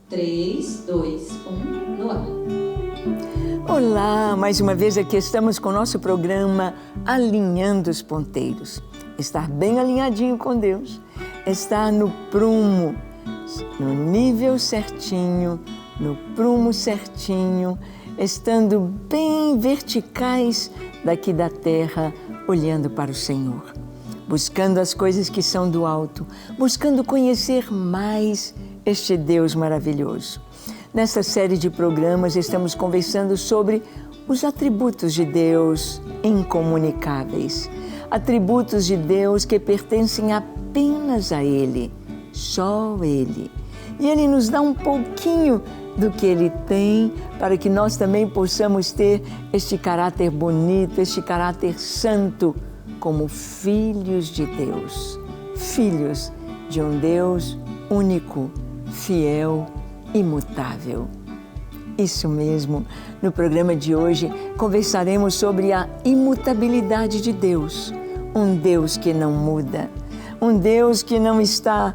3, 2, 1, no ar. Olá, mais uma vez aqui estamos com o nosso programa Alinhando os Ponteiros. Estar bem alinhadinho com Deus, estar no prumo, no nível certinho, no prumo certinho, estando bem verticais daqui da terra, olhando para o Senhor, buscando as coisas que são do alto, buscando conhecer mais este Deus maravilhoso. Nesta série de programas estamos conversando sobre os atributos de Deus incomunicáveis, atributos de Deus que pertencem apenas a Ele, só Ele. E Ele nos dá um pouquinho do que Ele tem para que nós também possamos ter este caráter bonito, este caráter santo, como filhos de Deus, filhos de um Deus único, fiel, imutável. Isso mesmo, no programa de hoje conversaremos sobre a imutabilidade de Deus, um Deus que não muda, um Deus que não está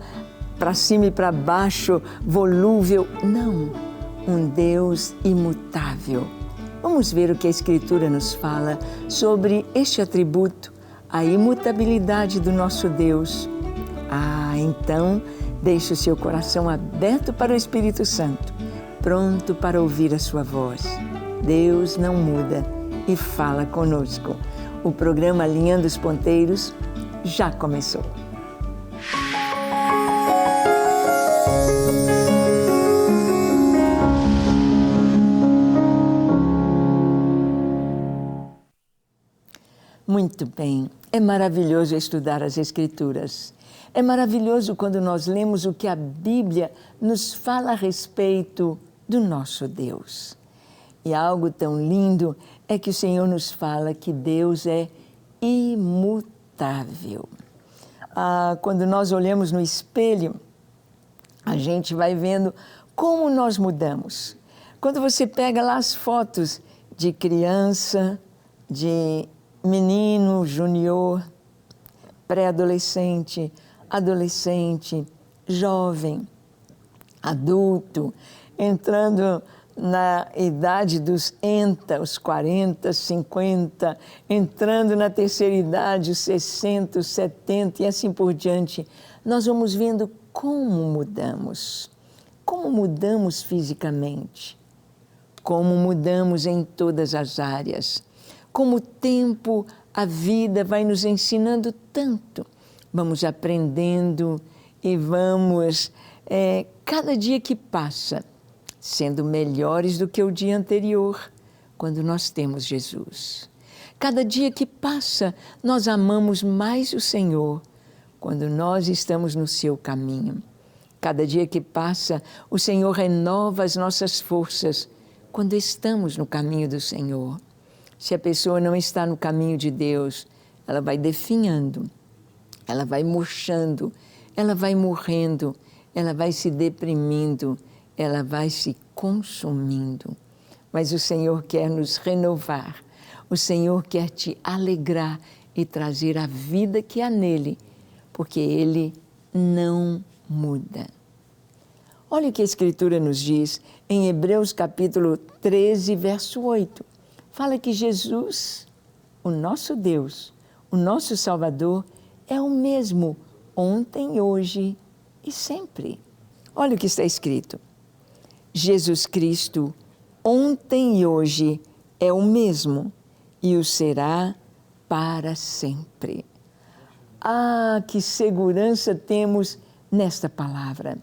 para cima e para baixo, volúvel, não, um Deus imutável. Vamos ver o que a Escritura nos fala sobre este atributo, a imutabilidade do nosso Deus. Então, deixe o seu coração aberto para o Espírito Santo, pronto para ouvir a sua voz. Deus não muda e fala conosco. O programa Alinhando os Ponteiros já começou. Muito bem, é maravilhoso estudar as Escrituras. É maravilhoso quando nós lemos o que a Bíblia nos fala a respeito do nosso Deus. E algo tão lindo é que o Senhor nos fala que Deus é imutável. Quando nós olhamos no espelho, a gente vai vendo como nós mudamos. Quando você pega lá as fotos de criança, de menino, junior, pré-adolescente, adolescente, jovem, adulto, entrando na idade dos os 40, 50, entrando na terceira idade, os 60, os 70 e assim por diante, nós vamos vendo como mudamos fisicamente, como mudamos em todas as áreas, como o tempo, a vida vai nos ensinando tanto. Vamos aprendendo e vamos, cada dia que passa, sendo melhores do que o dia anterior, quando nós temos Jesus. Cada dia que passa, nós amamos mais o Senhor, quando nós estamos no seu caminho. Cada dia que passa, o Senhor renova as nossas forças, quando estamos no caminho do Senhor. Se a pessoa não está no caminho de Deus, ela vai definhando, ela vai murchando, ela vai morrendo, ela vai se deprimindo, ela vai se consumindo. Mas o Senhor quer nos renovar, o Senhor quer te alegrar e trazer a vida que há nele, porque Ele não muda. Olha o que a Escritura nos diz em Hebreus capítulo 13, verso 8. Fala que Jesus, o nosso Deus, o nosso Salvador, é o mesmo ontem, hoje e sempre. Olha o que está escrito. Jesus Cristo, ontem e hoje, é o mesmo e o será para sempre. Que segurança temos nesta palavra.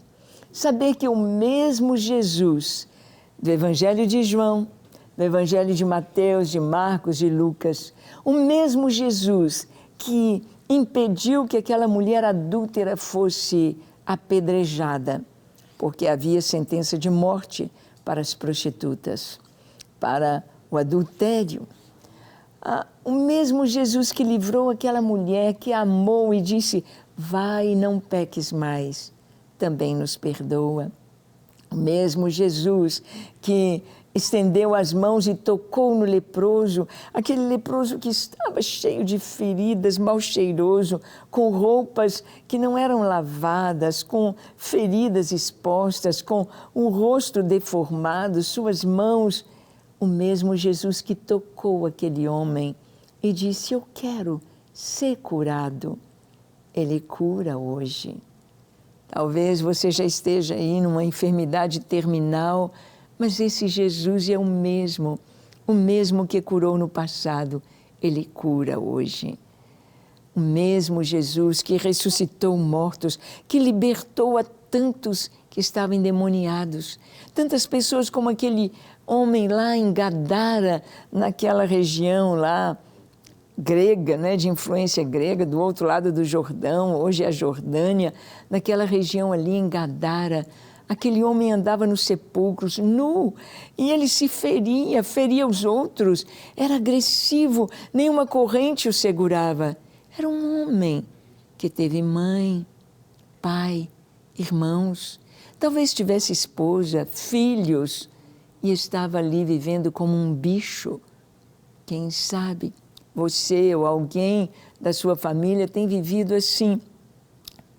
Saber que o mesmo Jesus do Evangelho de João, do Evangelho de Mateus, de Marcos, de Lucas, o mesmo Jesus que impediu que aquela mulher adúltera fosse apedrejada, porque havia sentença de morte para as prostitutas, para o adultério. O mesmo Jesus que livrou aquela mulher, que amou e disse, vai e não peques mais, também nos perdoa. O mesmo Jesus que estendeu as mãos e tocou no leproso, aquele leproso que estava cheio de feridas, mal cheiroso, com roupas que não eram lavadas, com feridas expostas, com o rosto deformado, suas mãos. O mesmo Jesus que tocou aquele homem e disse: eu quero ser curado. Ele cura hoje. Talvez você já esteja aí numa enfermidade terminal, mas esse Jesus é o mesmo que curou no passado, Ele cura hoje. O mesmo Jesus que ressuscitou mortos, que libertou a tantos que estavam endemoniados. Tantas pessoas como aquele homem lá em Gadara, naquela região lá, grega, né, de influência grega, do outro lado do Jordão, hoje é a Jordânia, naquela região ali em Gadara. Aquele homem andava nos sepulcros, nu, e ele se feria os outros, era agressivo, nenhuma corrente o segurava. Era um homem que teve mãe, pai, irmãos, talvez tivesse esposa, filhos, e estava ali vivendo como um bicho. Quem sabe você ou alguém da sua família tem vivido assim,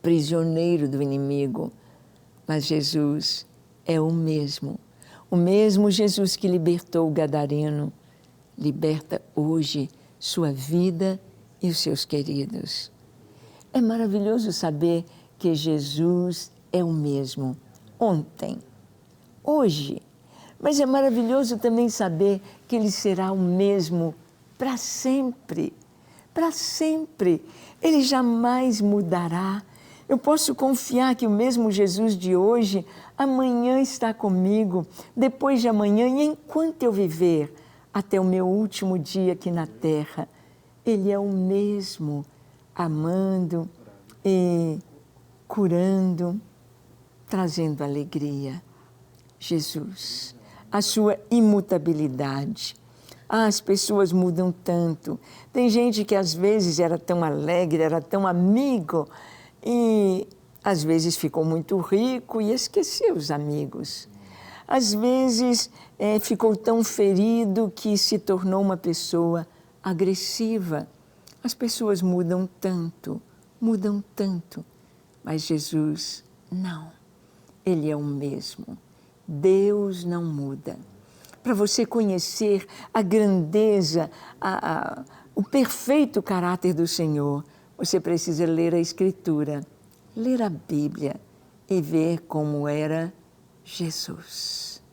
prisioneiro do inimigo. Mas Jesus é o mesmo Jesus que libertou o gadareno, liberta hoje sua vida e os seus queridos. É maravilhoso saber que Jesus é o mesmo ontem, hoje, mas é maravilhoso também saber que Ele será o mesmo para sempre, para sempre. Ele jamais mudará. Eu posso confiar que o mesmo Jesus de hoje, amanhã está comigo, depois de amanhã e enquanto eu viver, até o meu último dia aqui na terra. Ele é o mesmo, amando e curando, trazendo alegria. Jesus, a sua imutabilidade. As pessoas mudam tanto. Tem gente que às vezes era tão alegre, era tão amigo e às vezes ficou muito rico e esqueceu os amigos. Às vezes ficou tão ferido que se tornou uma pessoa agressiva. As pessoas mudam tanto, mas Jesus não. Ele é o mesmo. Deus não muda. Para você conhecer a grandeza, o perfeito caráter do Senhor, você precisa ler a Escritura, ler a Bíblia e ver como era Jesus.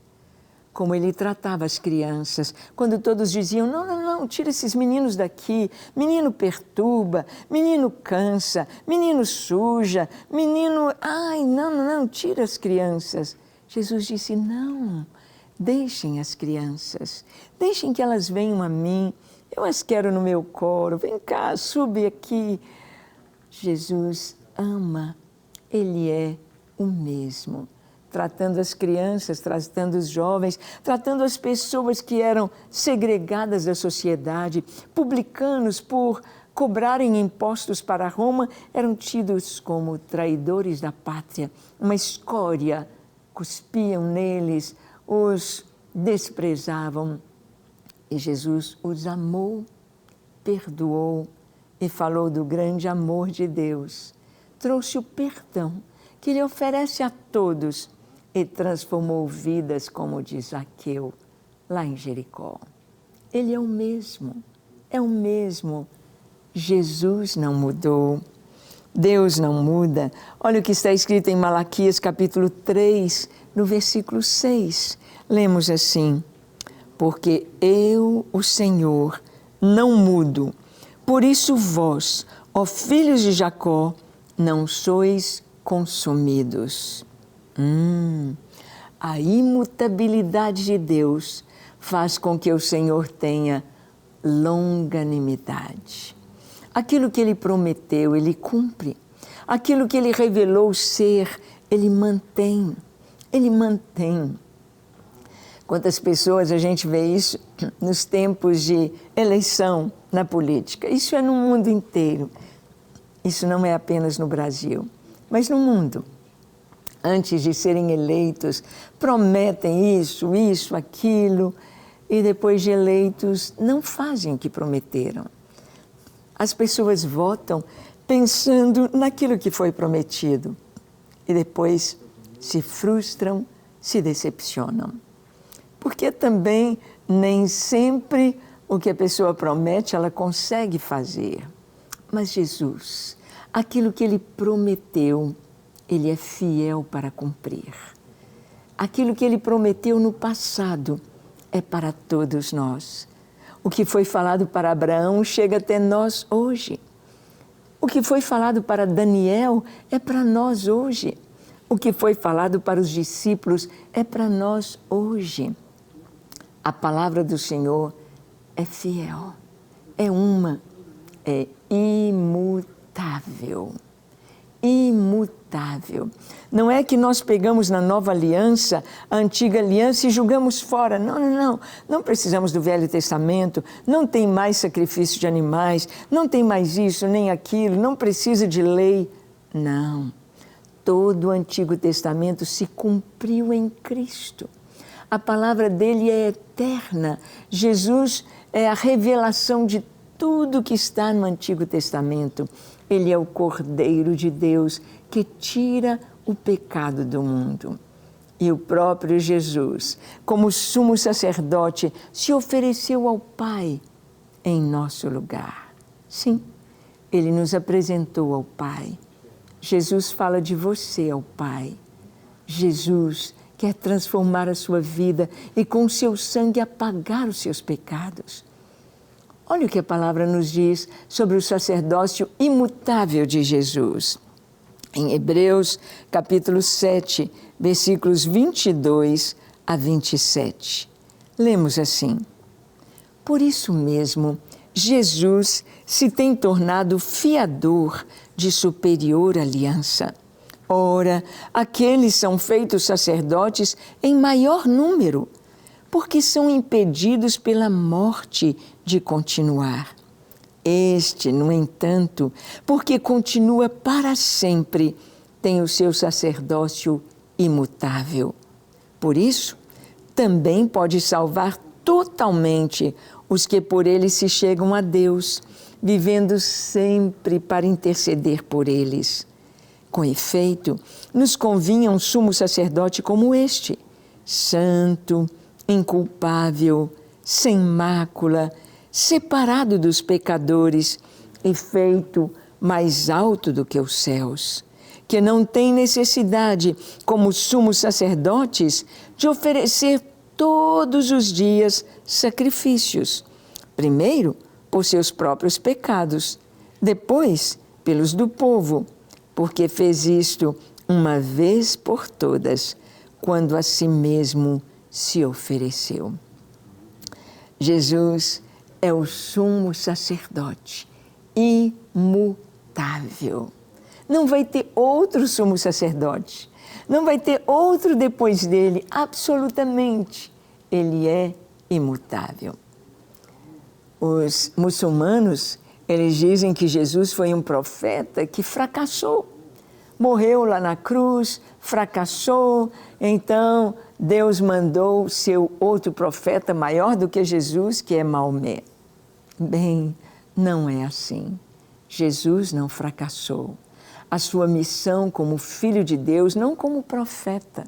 Como Ele tratava as crianças, quando todos diziam, não, tira esses meninos daqui, menino perturba, menino cansa, menino suja, menino, não, tira as crianças. Jesus disse, não, deixem as crianças, deixem que elas venham a mim, eu as quero no meu colo, vem cá, sube aqui. Jesus ama, Ele é o mesmo, tratando as crianças, tratando os jovens, tratando as pessoas que eram segregadas da sociedade. Publicanos, por cobrarem impostos para Roma, eram tidos como traidores da pátria, uma escória, cuspiam neles, os desprezavam. E Jesus os amou, perdoou e falou do grande amor de Deus. Trouxe o perdão que Ele oferece a todos e transformou vidas, como diz Zaqueu, lá em Jericó. Ele é o mesmo. Jesus não mudou. Deus não muda. Olha o que está escrito em Malaquias capítulo 3, no versículo 6. Lemos assim, porque eu, o Senhor, não mudo. Por isso vós, ó filhos de Jacó, não sois consumidos. A imutabilidade de Deus faz com que o Senhor tenha longanimidade. Aquilo que Ele prometeu, Ele cumpre. Aquilo que Ele revelou ser, Ele mantém. Ele mantém. Quantas pessoas a gente vê isso nos tempos de eleição na política. Isso é no mundo inteiro. Isso não é apenas no Brasil, mas no mundo. antes de serem eleitos, prometem isso, aquilo, e depois de eleitos não fazem o que prometeram. As pessoas votam pensando naquilo que foi prometido e depois se frustram, se decepcionam. Porque também nem sempre o que a pessoa promete ela consegue fazer. Mas Jesus, aquilo que Ele prometeu, Ele é fiel para cumprir. Aquilo que Ele prometeu no passado é para todos nós. O que foi falado para Abraão chega até nós hoje. O que foi falado para Daniel é para nós hoje. O que foi falado para os discípulos é para nós hoje. A palavra do Senhor é fiel, é uma, é imutável. Imutável. Não é que nós pegamos na nova aliança, a antiga aliança e julgamos fora. Não. Não precisamos do Velho Testamento, não tem mais sacrifício de animais, não tem mais isso nem aquilo, não precisa de lei. Não. Todo o Antigo Testamento se cumpriu em Cristo. A palavra dele é eterna. Jesus é a revelação de tudo que está no Antigo Testamento. Ele é o Cordeiro de Deus que tira o pecado do mundo. E o próprio Jesus, como sumo sacerdote, se ofereceu ao Pai em nosso lugar. Sim, ele nos apresentou ao Pai. Jesus fala de você ao Pai. Jesus quer transformar a sua vida e com o seu sangue apagar os seus pecados. Olha o que a palavra nos diz sobre o sacerdócio imutável de Jesus. Em Hebreus, capítulo 7, versículos 22 a 27. Lemos assim: Por isso mesmo, Jesus se tem tornado fiador de superior aliança. Ora, aqueles são feitos sacerdotes em maior número, porque são impedidos pela morte de continuar. Este, no entanto, porque continua para sempre, tem o seu sacerdócio imutável. Por isso, também pode salvar totalmente os que por ele se chegam a Deus, vivendo sempre para interceder por eles. Com efeito, nos convinha um sumo sacerdote como este, santo, inculpável, sem mácula, separado dos pecadores e feito mais alto do que os céus, que não tem necessidade, como sumos sacerdotes, de oferecer todos os dias sacrifícios, primeiro por seus próprios pecados, depois pelos do povo, porque fez isto uma vez por todas, quando a si mesmo se ofereceu. Jesus é o sumo sacerdote, imutável. Não vai ter outro sumo sacerdote, não vai ter outro depois dele, absolutamente. Ele é imutável. Os muçulmanos, eles dizem que Jesus foi um profeta que fracassou. Morreu lá na cruz, fracassou, então Deus mandou seu outro profeta maior do que Jesus, que é Maomé. Bem, não é assim. Jesus não fracassou. A sua missão como Filho de Deus, não como profeta.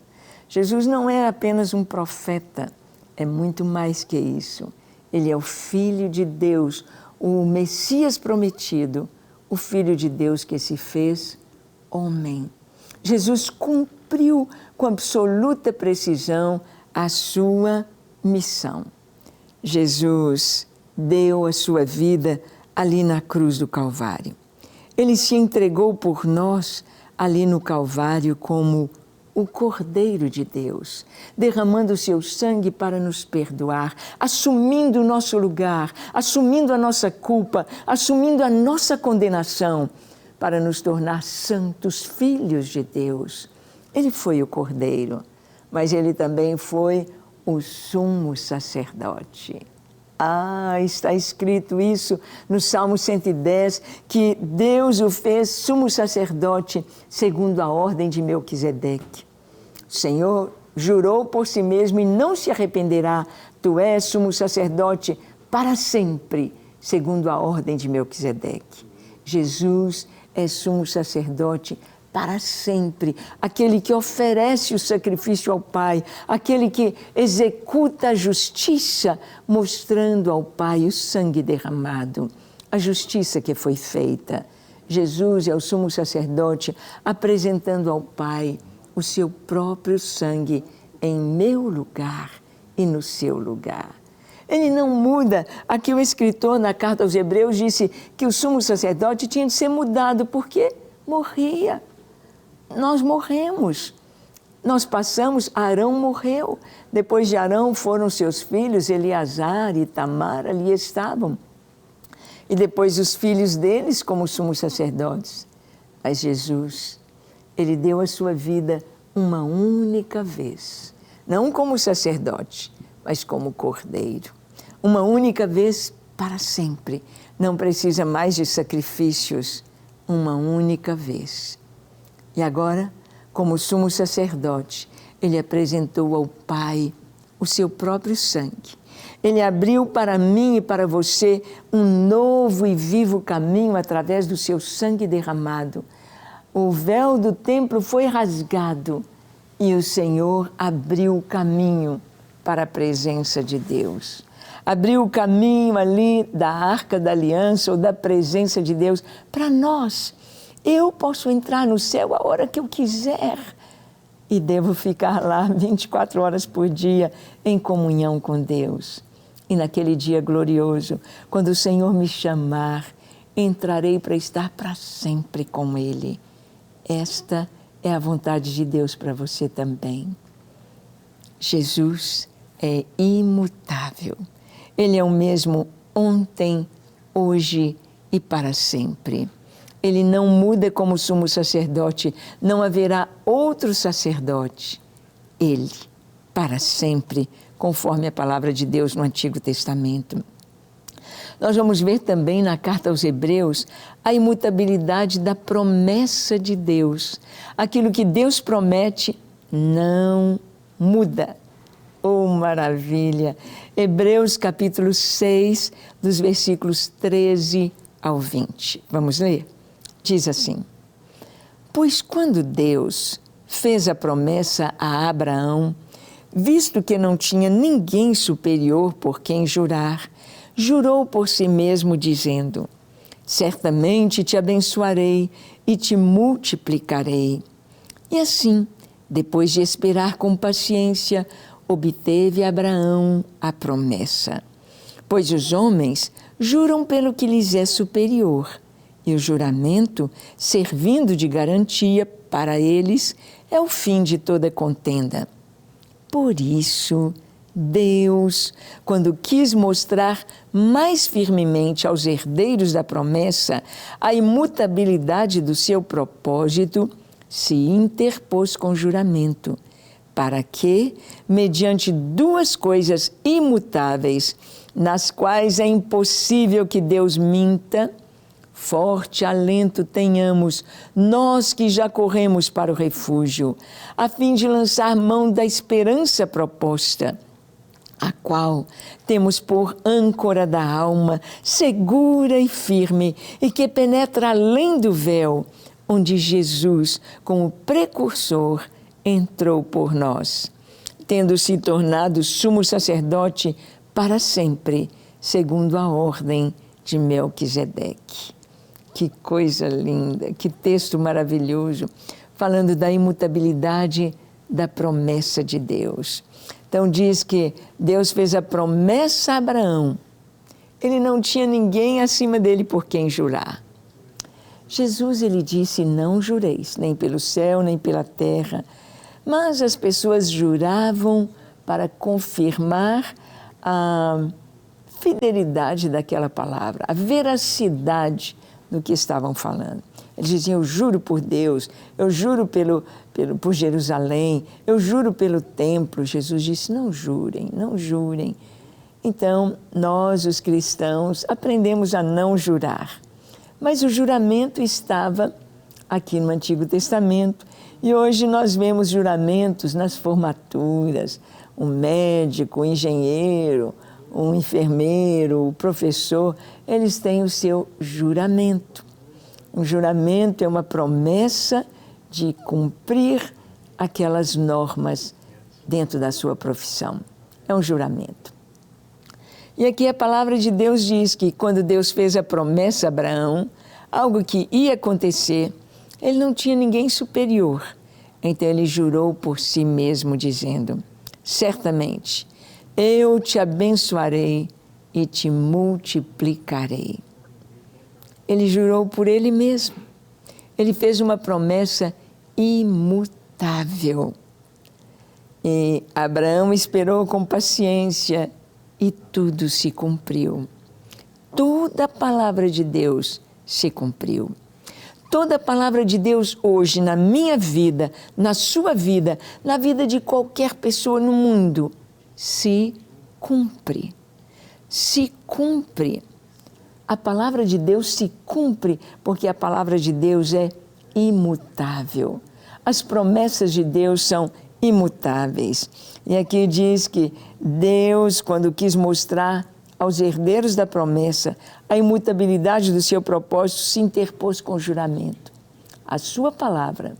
Jesus não é apenas um profeta, é muito mais que isso. Ele é o Filho de Deus, o Messias prometido, o Filho de Deus que se fez homem. Jesus cumpriu com absoluta precisão a sua missão. Jesus deu a sua vida ali na cruz do Calvário. Ele se entregou por nós ali no Calvário como o Cordeiro de Deus, derramando o seu sangue para nos perdoar, assumindo o nosso lugar, assumindo a nossa culpa, assumindo a nossa condenação, para nos tornar santos filhos de Deus. Ele foi o Cordeiro, mas ele também foi o sumo sacerdote. Está escrito isso no Salmo 110, que Deus o fez sumo sacerdote segundo a ordem de Melquisedeque. O Senhor jurou por si mesmo e não se arrependerá. Tu és sumo sacerdote para sempre, segundo a ordem de Melquisedeque. Jesus é sumo sacerdote para sempre, aquele que oferece o sacrifício ao Pai, aquele que executa a justiça, mostrando ao Pai o sangue derramado, a justiça que foi feita. Jesus é o sumo sacerdote apresentando ao Pai o seu próprio sangue em meu lugar e no seu lugar. Ele não muda. Aqui o escritor, na carta aos Hebreus, disse que o sumo sacerdote tinha de ser mudado, porque morria. Nós morremos. Nós passamos, Arão morreu. Depois de Arão foram seus filhos, Eleazar e Itamar, ali estavam. E depois os filhos deles como sumos sacerdotes. Mas Jesus, ele deu a sua vida uma única vez. Não como sacerdote, mas como cordeiro. Uma única vez para sempre. Não precisa mais de sacrifícios. Uma única vez. E agora, como sumo sacerdote, ele apresentou ao Pai o seu próprio sangue. Ele abriu para mim e para você um novo e vivo caminho através do seu sangue derramado. O véu do templo foi rasgado e o Senhor abriu o caminho para a presença de Deus. Abriu o caminho ali da Arca da Aliança ou da presença de Deus para nós. Eu posso entrar no céu a hora que eu quiser e devo ficar lá 24 horas por dia em comunhão com Deus. E naquele dia glorioso, quando o Senhor me chamar, entrarei para estar para sempre com Ele. Esta é a vontade de Deus para você também. Jesus é imutável. Ele é o mesmo ontem, hoje e para sempre. Ele não muda como sumo sacerdote, não haverá outro sacerdote. Ele, para sempre, conforme a palavra de Deus no Antigo Testamento. Nós vamos ver também na carta aos Hebreus a imutabilidade da promessa de Deus. Aquilo que Deus promete não muda. Oh, maravilha! Hebreus capítulo 6, dos versículos 13 ao 20. Vamos ler? Diz assim: pois quando Deus fez a promessa a Abraão, visto que não tinha ninguém superior por quem jurar, jurou por si mesmo, dizendo: certamente te abençoarei e te multiplicarei. E assim, depois de esperar com paciência, obteve Abraão a promessa. Pois os homens juram pelo que lhes é superior, e o juramento, servindo de garantia para eles, é o fim de toda contenda. Por isso, Deus, quando quis mostrar mais firmemente aos herdeiros da promessa a imutabilidade do seu propósito, se interpôs com juramento, para que, mediante duas coisas imutáveis, nas quais é impossível que Deus minta, forte alento tenhamos, nós que já corremos para o refúgio, a fim de lançar mão da esperança proposta, a qual temos por âncora da alma, segura e firme, e que penetra além do véu, onde Jesus, como precursor, entrou por nós, tendo se tornado sumo sacerdote para sempre, segundo a ordem de Melquisedeque. Que coisa linda, que texto maravilhoso, falando da imutabilidade da promessa de Deus. Então diz que Deus fez a promessa a Abraão. Ele não tinha ninguém acima dele por quem jurar. Jesus, ele disse: não jureis, nem pelo céu, nem pela terra. Mas as pessoas juravam para confirmar a fidelidade daquela palavra, a veracidade do que estavam falando. Eles diziam: eu juro por Deus, eu juro por Jerusalém, eu juro pelo templo. Jesus disse: não jurem, não jurem. Então, nós, os cristãos, aprendemos a não jurar. Mas o juramento estava aqui no Antigo Testamento E hoje nós vemos juramentos nas formaturas, um médico, um engenheiro, um enfermeiro, o professor, eles têm o seu juramento. Um juramento é uma promessa de cumprir aquelas normas dentro da sua profissão. É um juramento. E aqui a palavra de Deus diz que quando Deus fez a promessa a Abraão, algo que ia acontecer, ele não tinha ninguém superior. Então ele jurou por si mesmo, dizendo: certamente, eu te abençoarei e te multiplicarei. Ele jurou por ele mesmo. Ele fez uma promessa imutável. E Abraão esperou com paciência e tudo se cumpriu. Toda a palavra de Deus se cumpriu. Toda a palavra de Deus hoje, na minha vida, na sua vida, na vida de qualquer pessoa no mundo, se cumpre. Se cumpre. A palavra de Deus se cumpre porque a palavra de Deus é imutável. As promessas de Deus são imutáveis. E aqui diz que Deus, quando quis mostrar aos herdeiros da promessa a imutabilidade do seu propósito, se interpôs com juramento. A sua palavra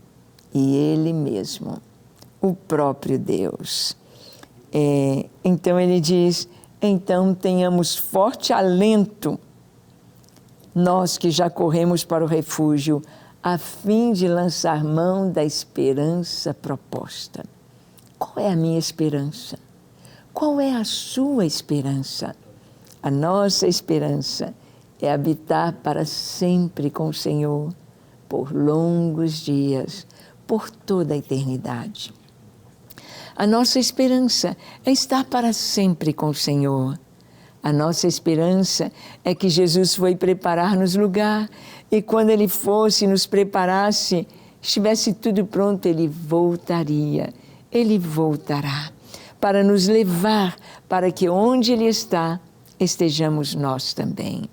e Ele mesmo, o próprio Deus. Então ele diz, então tenhamos forte alento, nós que já corremos para o refúgio, a fim de lançar mão da esperança proposta. Qual é a minha esperança? Qual é a sua esperança? A nossa esperança é habitar para sempre com o Senhor, por longos dias, por toda a eternidade. A nossa esperança é estar para sempre com o Senhor. A nossa esperança é que Jesus foi preparar-nos lugar e quando Ele fosse, nos preparasse, estivesse tudo pronto, Ele voltaria. Ele voltará para nos levar para que onde Ele está, estejamos nós também.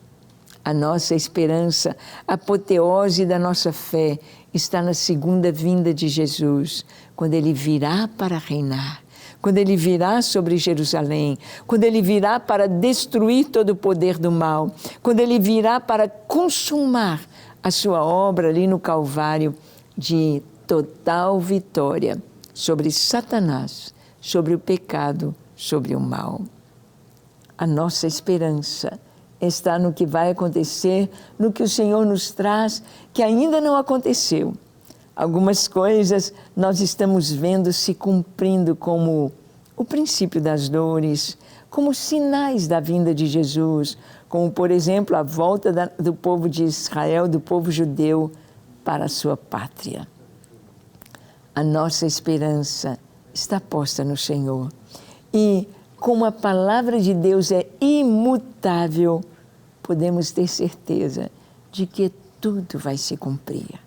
A nossa esperança, a apoteose da nossa fé, está na segunda vinda de Jesus, quando Ele virá para reinar, quando Ele virá sobre Jerusalém, quando Ele virá para destruir todo o poder do mal, quando Ele virá para consumar a sua obra ali no Calvário de total vitória sobre Satanás, sobre o pecado, sobre o mal. A nossa esperança está no que vai acontecer, no que o Senhor nos traz, que ainda não aconteceu. Algumas coisas nós estamos vendo se cumprindo, como o princípio das dores, como sinais da vinda de Jesus, como, por exemplo, a volta do povo de Israel, do povo judeu, para a sua pátria. A nossa esperança está posta no Senhor. E como a palavra de Deus é imutável, podemos ter certeza de que tudo vai se cumprir.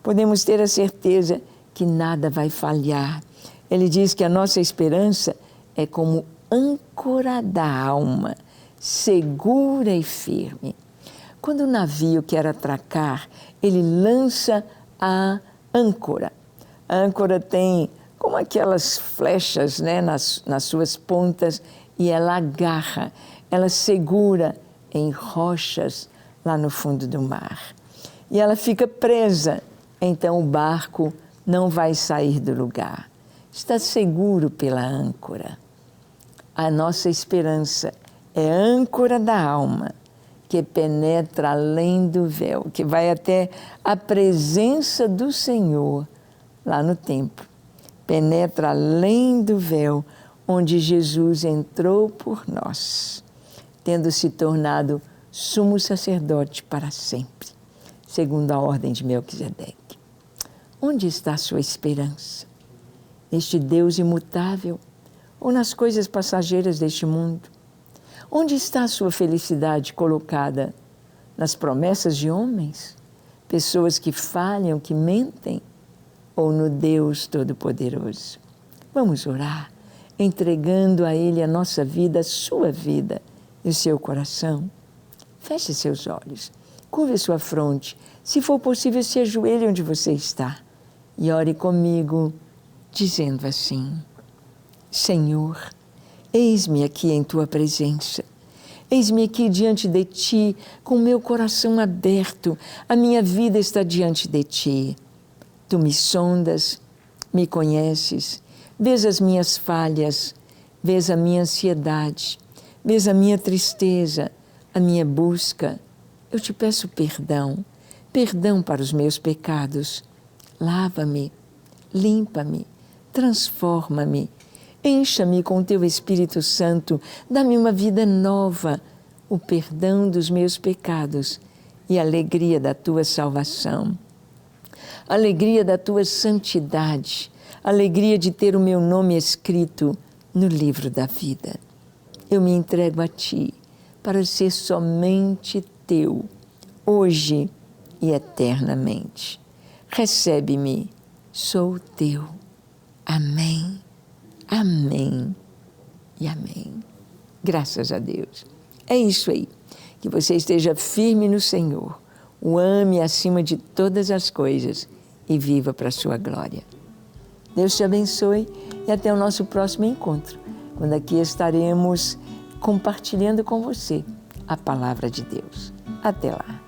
Podemos ter a certeza que nada vai falhar. Ele diz que a nossa esperança é como âncora da alma, segura e firme. Quando o navio quer atracar, ele lança a âncora. A âncora tem como aquelas flechas, né, nas suas pontas, e ela agarra, ela segura em rochas lá no fundo do mar. E ela fica presa, então o barco não vai sair do lugar. Está seguro pela âncora. A nossa esperança é a âncora da alma, que penetra além do véu, que vai até a presença do Senhor lá no templo. Penetra além do véu, onde Jesus entrou por nós, tendo se tornado sumo sacerdote para sempre, segundo a ordem de Melquisedeque. Onde está a sua esperança? Neste Deus imutável ou nas coisas passageiras deste mundo? Onde está a sua felicidade colocada? Nas promessas de homens? Pessoas que falham, que mentem? Ou no Deus Todo-Poderoso? Vamos orar, entregando a Ele a nossa vida, a sua vida e o seu coração. Feche seus olhos, curve sua fronte. Se for possível, se ajoelhe onde você está e ore comigo, dizendo assim: Senhor, eis-me aqui em Tua presença. Eis-me aqui diante de Ti, com meu coração aberto. A minha vida está diante de Ti. Tu me sondas, me conheces, vês as minhas falhas, vês a minha ansiedade, vês a minha tristeza, a minha busca. Eu te peço perdão, perdão para os meus pecados. Lava-me, limpa-me, transforma-me, encha-me com Teu Espírito Santo, dá-me uma vida nova, o perdão dos meus pecados e a alegria da Tua salvação. A alegria da Tua santidade, a alegria de ter o meu nome escrito no livro da vida. Eu me entrego a Ti para ser somente Teu, hoje e eternamente. Recebe-me, sou Teu. Amém, amém e amém. Graças a Deus. É isso aí. Que você esteja firme no Senhor, o ame acima de todas as coisas e viva para a sua glória. Deus te abençoe e até o nosso próximo encontro, quando aqui estaremos compartilhando com você a palavra de Deus. Até lá.